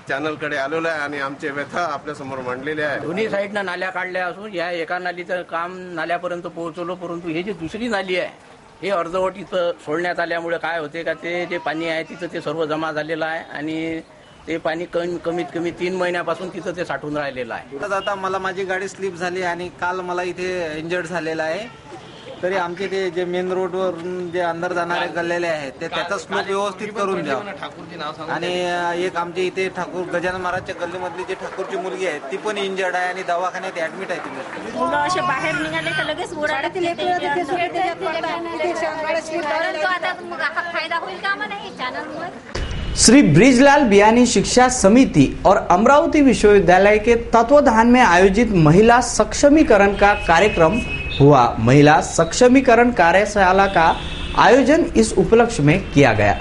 चॅनलकडे आलेलो आहे आणि आमचे व्यथा आपल्या समोर मांडलेले आहे. दोन्ही साईडनं नाल्या काढल्या असून या एका नालीचं काम नाल्यापर्यंत पोहोचवलं, परंतु हे जी दुसरी नाली आहे हे अर्धवट इथं सोडण्यात आल्यामुळे काय होते का ते जे पाणी आहे तिथं ते सर्व जमा झालेलं आहे आणि ते पाणी कमीत कमी 3 महिन्यापासून तिथं ते साठून राहिलेलं आहे. आता मला माझी गाडी स्लिप झाली आणि काल मला इथे इंजर्ड झालेला आहे. तरी आमचे ते जे मेन रोडवरून जे अंदर जाणारे गल्लेले आहेत ते त्याचा स्लोप व्यवस्थित करून द्या. आणि एक आमच्या इथे ठाकूर गजानन महाराजच्या गल्लीमधली जी ठाकूरची मुलगी आहे ती पण इंजर्ड आहे आणि दवाखान्यात ऍडमिट आहे. तुम्ही मुलं असे बाहेर निघाले तर लगेच फायदा होईल का आम्हाला हे चॅनलमुळे. श्री ब्रिजलाल बियानी शिक्षा समिति और अमरावती विश्वविद्यालय के तत्वाधान में आयोजित महिला सक्षमीकरण का कार्यक्रम हुआ. महिला सक्षमीकरण कार्यशाला का आयोजन इस उपलक्ष्य में किया गया.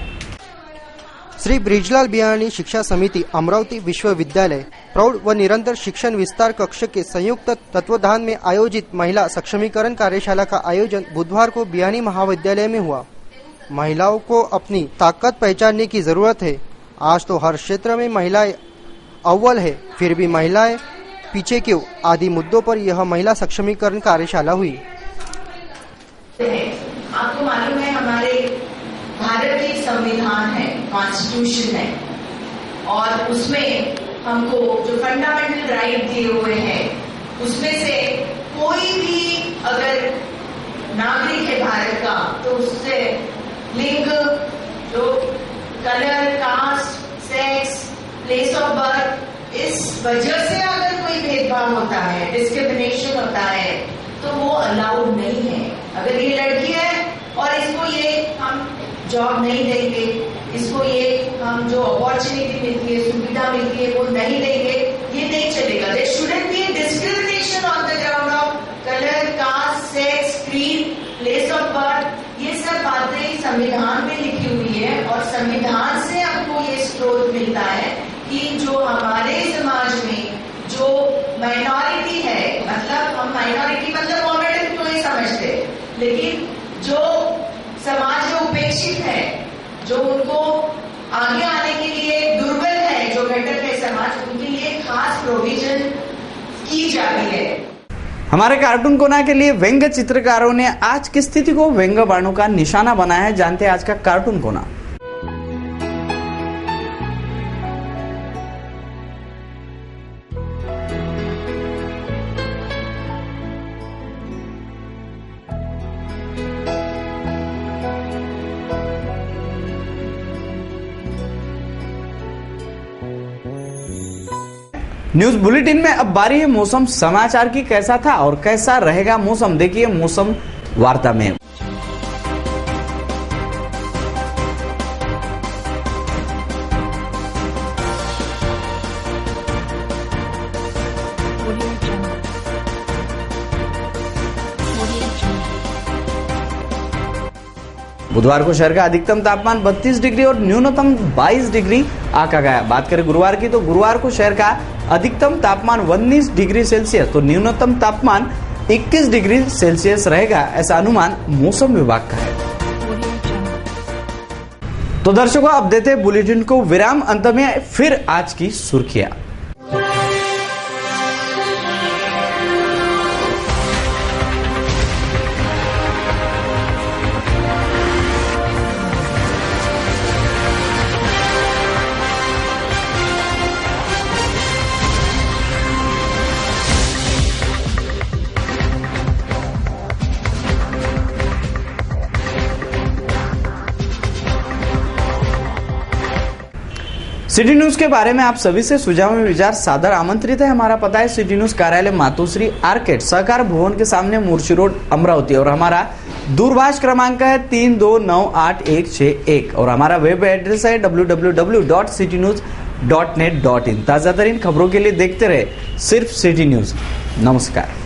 श्री ब्रिजलाल बियानी शिक्षा समिति अमरावती विश्वविद्यालय प्रौढ़ व निरंतर शिक्षण विस्तार कक्ष के संयुक्त तत्वाधान में आयोजित महिला सक्षमीकरण कार्यशाला का आयोजन बुधवार को बियानी महाविद्यालय में हुआ. महिलाओं को अपनी ताकत पहचानने की जरूरत है. आज तो हर क्षेत्र में महिलाएं अव्वल है, फिर भी महिलाएं पीछे क्यों आदि मुद्दों पर यह महिला सक्षमीकरण कार्यशाला हुई. आपको मालूम है हमारे भारत के संविधान है, कॉन्स्टिट्यूशन है और उसमें हमको जो फंडामेंटल राइट दिए हुए हैं उसमें से कोई भी अगर नागरिक है भारत का तो उससे लिंग, जो colour, caste, sex, place of birth, इस वजह से अगर कोई भेदभाव होता है, डिस्क्रिमिनेशन होता है तो वो अलाउड नहीं है. अगर ये लड़की है और इसको ये हम जॉब नहीं देंगे, इसको ये हम जो अपॉर्चुनिटी मिलती है, सुविधा मिलती है वो नहीं देंगे, ये नहीं चलेगा. There shouldn't be discrimination on the ground of colour, caste, sex, creed, place of birth. ये सब बातें संविधान में लिखी हुई है और संविधान से हमको ये स्रोत मिलता है कि जो हमारे समाज में जो माइनॉरिटी है, मतलब हम माइनॉरिटी मतलब मोमेंटम तो नहीं समझते, लेकिन जो समाज में उपेक्षित है, जो उनको आगे आने के लिए दुर्बल है, जो घटक है समाज, उनके लिए खास प्रोविजन की जाती है. हमारे कार्टून कोना के लिए व्यंग्य चित्रकारों ने आज की स्थिति को व्यंग्य बाणों का निशाना बनाया है. जानते हैं आज का कार्टून कोना. न्यूज बुलेटिन में अब बारी है मौसम समाचार की. कैसा था और कैसा रहेगा मौसम, देखिए मौसम वार्ता में. बुधवार को शहर का अधिकतम तापमान 32 डिग्री और न्यूनतम 22 डिग्री आंका गया. बात करें गुरुवार की तो गुरुवार को शहर का अधिकतम तापमान 19 डिग्री सेल्सियस तो न्यूनतम तापमान 21 डिग्री सेल्सियस रहेगा, ऐसा अनुमान मौसम विभाग का है. तो दर्शकों, अब देते हैं बुलेटिन को विराम. अंत में फिर आज की सुर्खियां. सिटी न्यूज के बारे में आप सभी से सुझाव में विचार सादर आमंत्रित है. हमारा पता है सिटी न्यूज कार्यालय मातोश्री आर्केड सहकार भवन के सामने मूर्छी रोड अमरावती और हमारा दूरभाष क्रमांक है 32988161 और हमारा वेब एड्रेस है www.citynews.net.in. ताजा तरीन खबरों के लिए देखते रहे सिर्फ सिटी न्यूज. नमस्कार.